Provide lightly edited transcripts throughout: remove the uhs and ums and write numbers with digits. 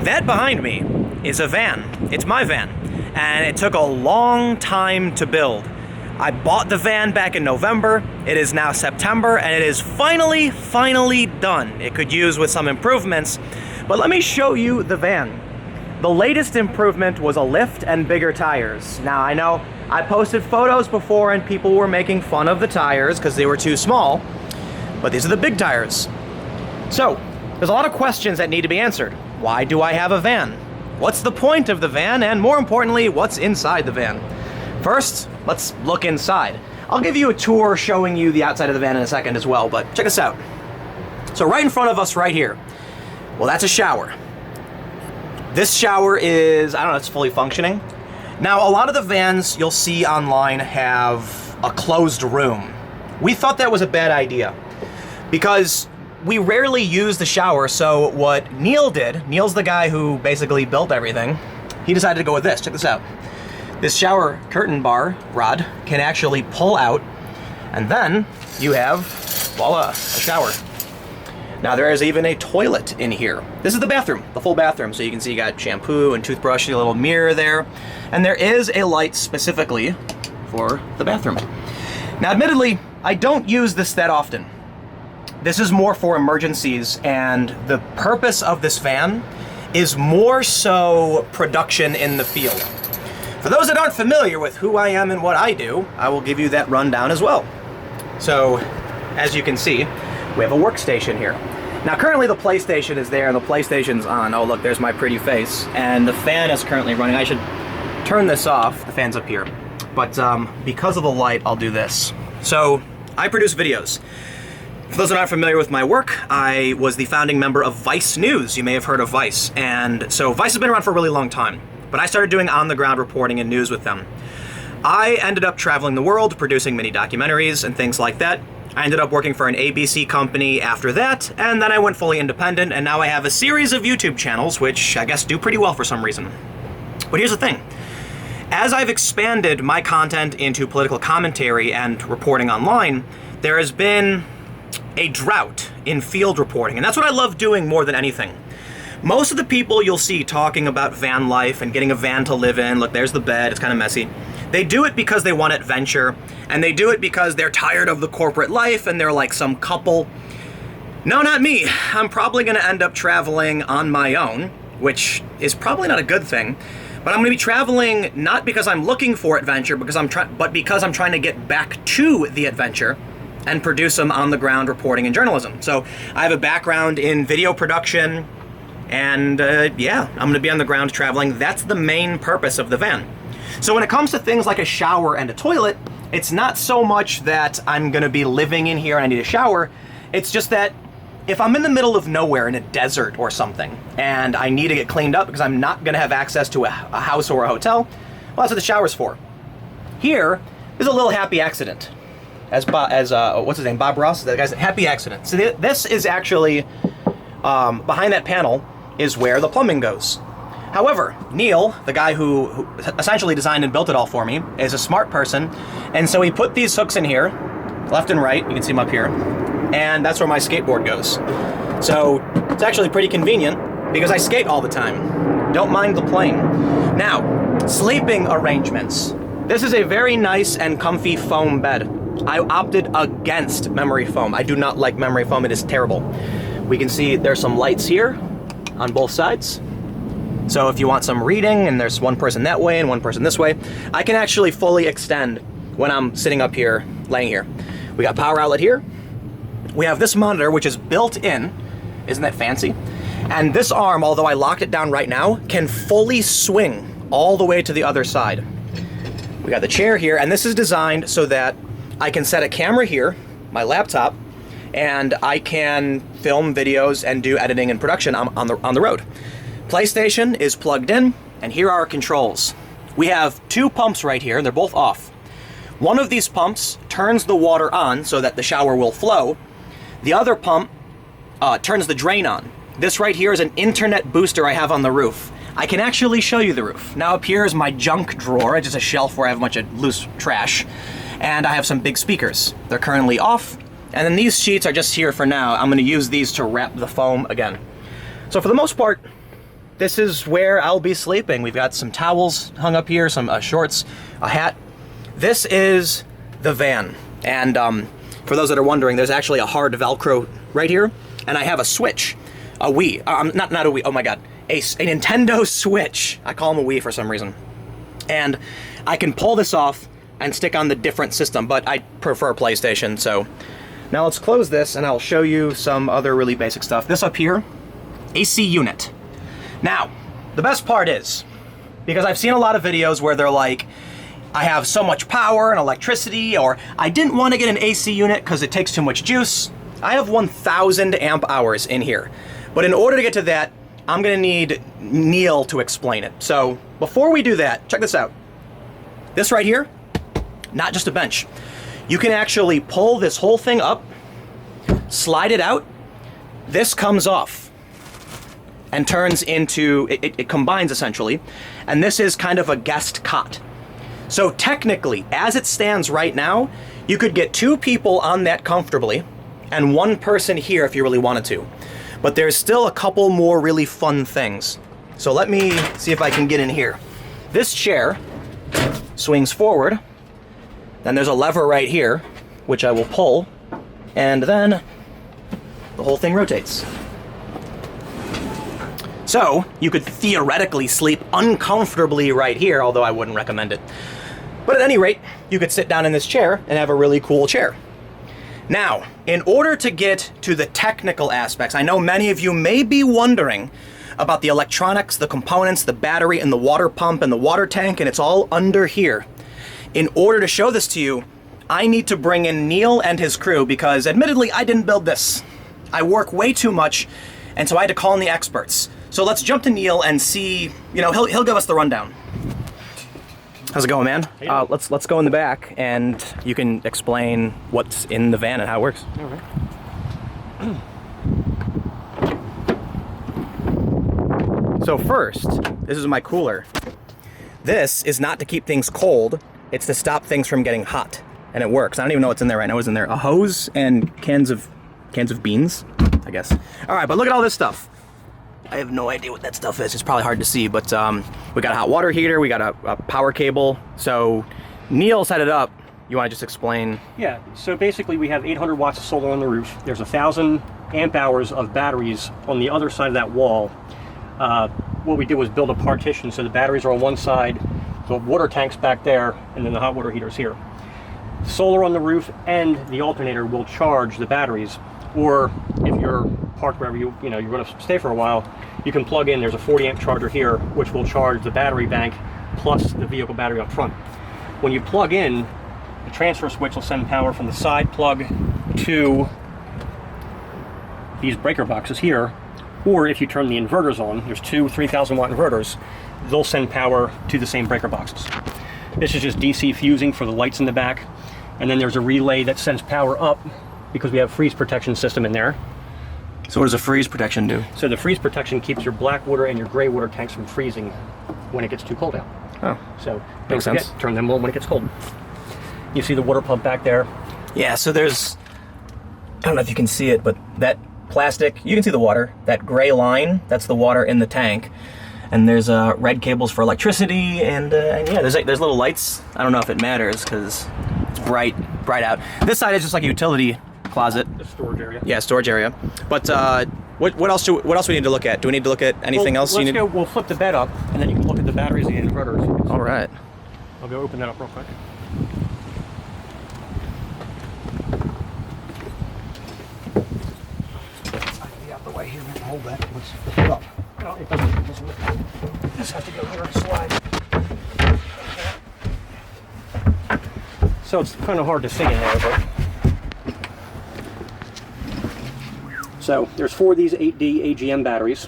That behind me is a van. It's my van, and it took a long time to build. I bought the van back in November. It is now September, and it is finally done. It could use with some improvements, but let me show you the van. The latest improvement was a lift and bigger tires. Now, I know I posted photos before and people were making fun of the tires because they were too small, but these are the big tires. So, there's a lot of questions that need to be answered. Why do I have a van? What's the point of the van? And more importantly, what's inside the van? First, let's look inside. I'll give you a tour showing you the outside of the van in a second as well, but check this out. So right in front of us right here, well, that's a shower. This shower is, I don't know, it's fully functioning. Now, a lot of the vans you'll see online have a closed room. We thought that was a bad idea because we rarely use the shower, so what Neil did, Neil's the guy who basically built everything, he decided to go with this. Check this out. This shower curtain bar rod can actually pull out, and then you have, voila, a shower. Now there is even a toilet in here. This is the bathroom, the full bathroom, so you can see you got shampoo and toothbrush, a little mirror there, and there is a light specifically for the bathroom. Now admittedly, I don't use this that often. This is more for emergencies, and the purpose of this van is more so production in the field. For those that aren't familiar with who I am and what I do, I will give you that rundown as well. So, as you can see, we have a workstation here. Now currently the PlayStation is there and the PlayStation's on. Oh look, there's my pretty face. And the fan is currently running. I should turn this off. The fan's up here. But because of the light, I'll do this. So, I produce videos. For those that aren't familiar with my work, I was the founding member of Vice News. You may have heard of Vice. And so Vice has been around for a really long time. But I started doing on-the-ground reporting and news with them. I ended up traveling the world, producing mini documentaries and things like that. I ended up working for an ABC company after that, and then I went fully independent, and now I have a series of YouTube channels, which I guess do pretty well for some reason. But here's the thing. As I've expanded my content into political commentary and reporting online, there has been a drought in field reporting, and that's what I love doing more than anything. Most of the people you'll see talking about van life and getting a van to live in, look, there's the bed, it's kind of messy. They do it because they want adventure, and they do it because they're tired of the corporate life and they're like some couple. No, not me. I'm probably going to end up traveling on my own, which is probably not a good thing. But I'm going to be traveling not because I'm looking for adventure, but because I'm trying to get back to the adventure and produce some on-the-ground reporting and journalism. So I have a background in video production, and yeah, I'm going to be on the ground traveling. That's the main purpose of the van. So when it comes to things like a shower and a toilet, it's not so much that I'm going to be living in here and I need a shower. It's just that if I'm in the middle of nowhere in a desert or something and I need to get cleaned up because I'm not going to have access to a house or a hotel, well, that's what the shower's for. Here is a little happy accident. What's his name, Bob Ross? That guy's a happy accident. So this is actually, behind that panel is where the plumbing goes. However, Neil, the guy who essentially designed and built it all for me, is a smart person, and so he put these hooks in here, left and right, you can see them up here, and that's where my skateboard goes. So it's actually pretty convenient because I skate all the time. Don't mind the plane. Now, sleeping arrangements. This is a very nice and comfy foam bed. I opted against memory foam. I do not like memory foam, it is terrible. We can see there's some lights here on both sides. So if you want some reading and there's one person that way and one person this way, I can actually fully extend when I'm sitting up here, laying here. We got power outlet here. We have this monitor, which is built in. Isn't that fancy? And this arm, although I locked it down right now, can fully swing all the way to the other side. We got the chair here, and this is designed so that I can set a camera here, my laptop, and I can film videos and do editing and production on the road. PlayStation is plugged in, and here are our controls. We have two pumps right here, and they're both off. One of these pumps turns the water on so that the shower will flow. The other pump turns the drain on. This right here is an internet booster I have on the roof. I can actually show you the roof. Now up here is my junk drawer, it's just a shelf where I have a bunch of loose trash, and I have some big speakers. They're currently off, and then these sheets are just here for now. I'm going to use these to wrap the foam again. So for the most part, this is where I'll be sleeping. We've got some towels hung up here, some shorts, a hat. This is the van. And for those that are wondering, there's actually a hard Velcro right here. And I have a Switch, a Wii, not a Wii, oh my God, a Nintendo Switch. I call them a Wii for some reason. And I can pull this off and stick on the different system, but I prefer PlayStation, so. Now let's close this and I'll show you some other really basic stuff. This up here, AC unit. Now, the best part is, because I've seen a lot of videos where they're like, I have so much power and electricity, or I didn't want to get an AC unit because it takes too much juice. I have 1,000 amp hours in here. But in order to get to that, I'm gonna need Neil to explain it. So before we do that, check this out. This right here, not just a bench. You can actually pull this whole thing up, slide it out. This comes off and turns into, it combines essentially. And this is kind of a guest cot. So technically, as it stands right now, you could get 2 people on that comfortably and 1 person here if you really wanted to. But there's still a couple more really fun things. So let me see if I can get in here. This chair swings forward, then there's a lever right here, which I will pull, and then the whole thing rotates. So you could theoretically sleep uncomfortably right here, although I wouldn't recommend it. But at any rate, you could sit down in this chair and have a really cool chair. Now, in order to get to the technical aspects, I know many of you may be wondering about the electronics, the components, the battery, and the water pump, and the water tank, and it's all under here. In order to show this to you, I need to bring in Neil and his crew because, admittedly, I didn't build this. I work way too much, and so I had to call in the experts. So let's jump to Neil and see, he'll give us the rundown. How's it going, man? Let's go in the back, and you can explain what's in the van and how it works. All right. So first, this is my cooler. This is not to keep things cold, it's to stop things from getting hot, and it works. I don't even know what's in there right now. What's in there? A hose and cans of beans, I guess. All right, but look at all this stuff. I have no idea what that stuff is. It's probably hard to see, but we got a hot water heater, we got a power cable. So Neil set it up. You want to just explain? Yeah, so basically we have 800 watts of solar on the roof. There's 1,000 amp hours of batteries on the other side of that wall. What we did was build a partition, so the batteries are on one side, the water tank's back there, and then the hot water heater's here. Solar on the roof and the alternator will charge the batteries, or if you're parked wherever you're going to stay for a while, you can plug in. There's a 40 amp charger here, which will charge the battery bank plus the vehicle battery up front. When you plug in, the transfer switch will send power from the side plug to these breaker boxes here, or if you turn the inverters on, there's 2 3,000 watt inverters, they'll send power to the same breaker boxes. This is just DC fusing for the lights in the back, and then there's a relay that sends power up because we have freeze protection system in there. So what does a freeze protection do? So the freeze protection keeps your black water and your gray water tanks from freezing when it gets too cold out. Oh, so makes sense. Turn them on when it gets cold. You see the water pump back there? Yeah, so there's, I don't know if you can see it, but that plastic, you can see the water. That gray line, that's the water in the tank. And there's red cables for electricity, and yeah, there's little lights. I don't know if it matters because it's bright out. This side is just like a utility closet. The storage area. Yeah, storage area. But what else do we need to look at? Do we need to look at anything else? We'll flip the bed up, and then you can look at the batteries and the inverters. All right. I'll go open that up real quick. Be out the way here and hold that. Let's flip it up. No, it doesn't. This has to go here and slide. So it's kind of hard to see in there, but. So there's 4 of these 8D AGM batteries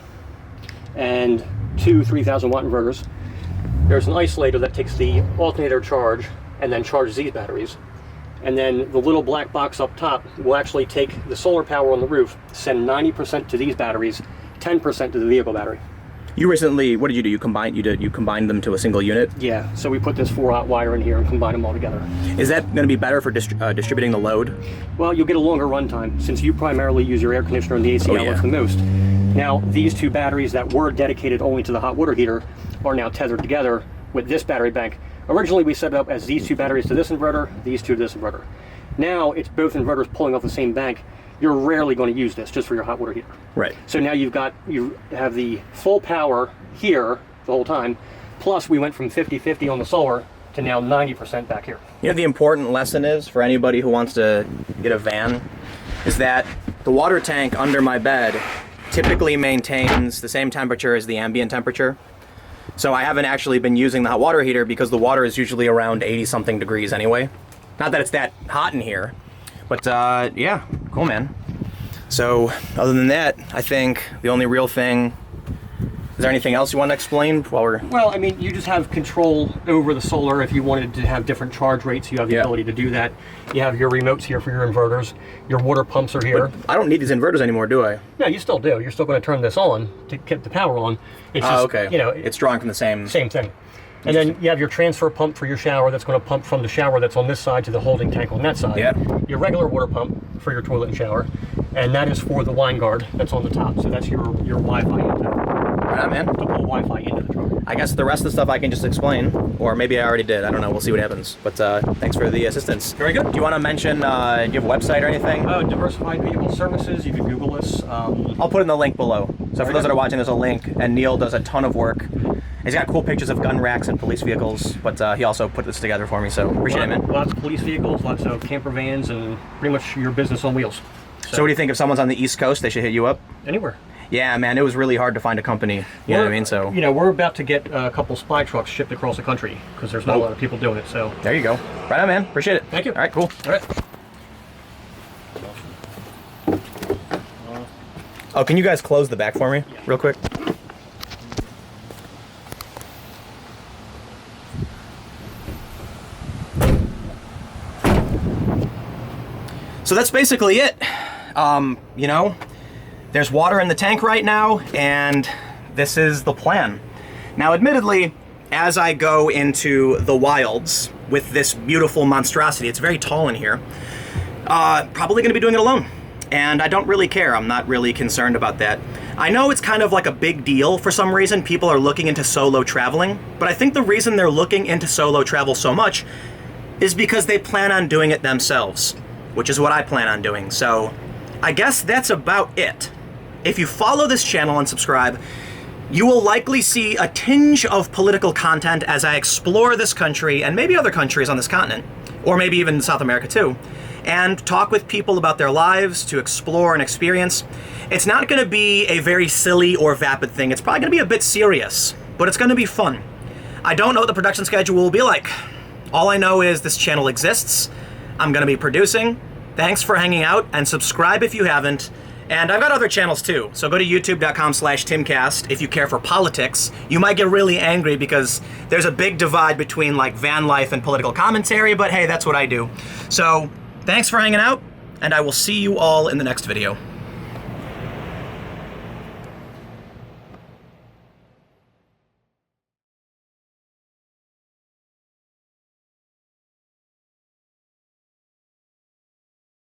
and 2 3,000 watt inverters. There's an isolator that takes the alternator charge and then charges these batteries. And then the little black box up top will actually take the solar power on the roof, send 90% to these batteries, 10% to the vehicle battery. You recently, what did you do? You combined them to a single unit? Yeah, so we put this 4-aught wire in here and combine them all together. Is that going to be better for distributing the load? Well, you'll get a longer runtime since you primarily use your air conditioner and the AC outlets the most. Now, these two batteries that were dedicated only to the hot water heater are now tethered together with this battery bank. Originally, we set it up as these two batteries to this inverter, these two to this inverter. Now, it's both inverters pulling off the same bank. You're rarely going to use this just for your hot water heater. Right. So now you have the full power here the whole time, plus we went from 50-50 on the solar to now 90% back here. You know, the important lesson is for anybody who wants to get a van is that the water tank under my bed typically maintains the same temperature as the ambient temperature. So I haven't actually been using the hot water heater because the water is usually around 80 something degrees anyway. Not that it's that hot in here, but yeah, cool, man. So other than that, I think the only real thing, is there anything else you want to explain while we're... Well, I mean, you just have control over the solar. If you wanted to have different charge rates, you have the ability to do that. You have your remotes here for your inverters. Your water pumps are here. But I don't need these inverters anymore, do I? No, you still do. You're still going to turn this on to keep the power on. It's just, okay. You know, it's drawing from the same thing. And then you have your transfer pump for your shower that's going to pump from the shower that's on this side to the holding tank on that side. Yeah. Your regular water pump for your toilet and shower. And that is for the wine guard that's on the top. So that's your Wi-Fi into Right on, man. to pull Wi-Fi into the truck. I guess the rest of the stuff I can just explain, or maybe I already did. I don't know. We'll see what happens. But thanks for the assistance. Very good. Do you want to mention, do you have a website or anything? Diversified Vehicle Services. You can Google us. I'll put in the link below. So for those that are watching, there's a link, and Neil does a ton of work. He's got cool pictures of gun racks and police vehicles, but he also put this together for me, so appreciate it, man. Lots of police vehicles, lots of camper vans, and pretty much your business on wheels. So what do you think? If someone's on the East Coast, they should hit you up? Anywhere. Yeah, man, it was really hard to find a company. You know what I mean? So you know, we're about to get a couple spy trucks shipped across the country because there's not a lot of people doing it. So there you go. Right on, man. Appreciate it. Thank you. All right, cool. All right. Oh, can you guys close the back for me, real quick? So that's basically it. You know, there's water in the tank right now, and this is the plan. Now, admittedly, as I go into the wilds with this beautiful monstrosity, it's very tall in here, probably gonna be doing it alone. And I don't really care. I'm not really concerned about that. I know it's kind of like a big deal for some reason. People are looking into solo traveling, but I think the reason they're looking into solo travel so much is because they plan on doing it themselves, which is what I plan on doing. So I guess that's about it. If you follow this channel and subscribe, you will likely see a tinge of political content as I explore this country and maybe other countries on this continent, or maybe even South America too, and talk with people about their lives to explore and experience. It's not gonna be a very silly or vapid thing. It's probably gonna be a bit serious, but it's gonna be fun. I don't know what the production schedule will be like. All I know is this channel exists. I'm gonna be producing. Thanks for hanging out, and subscribe if you haven't. And I've got other channels too, so go to youtube.com/Timcast if you care for politics. You might get really angry because there's a big divide between like van life and political commentary, but hey, that's what I do. So thanks for hanging out, and I will see you all in the next video.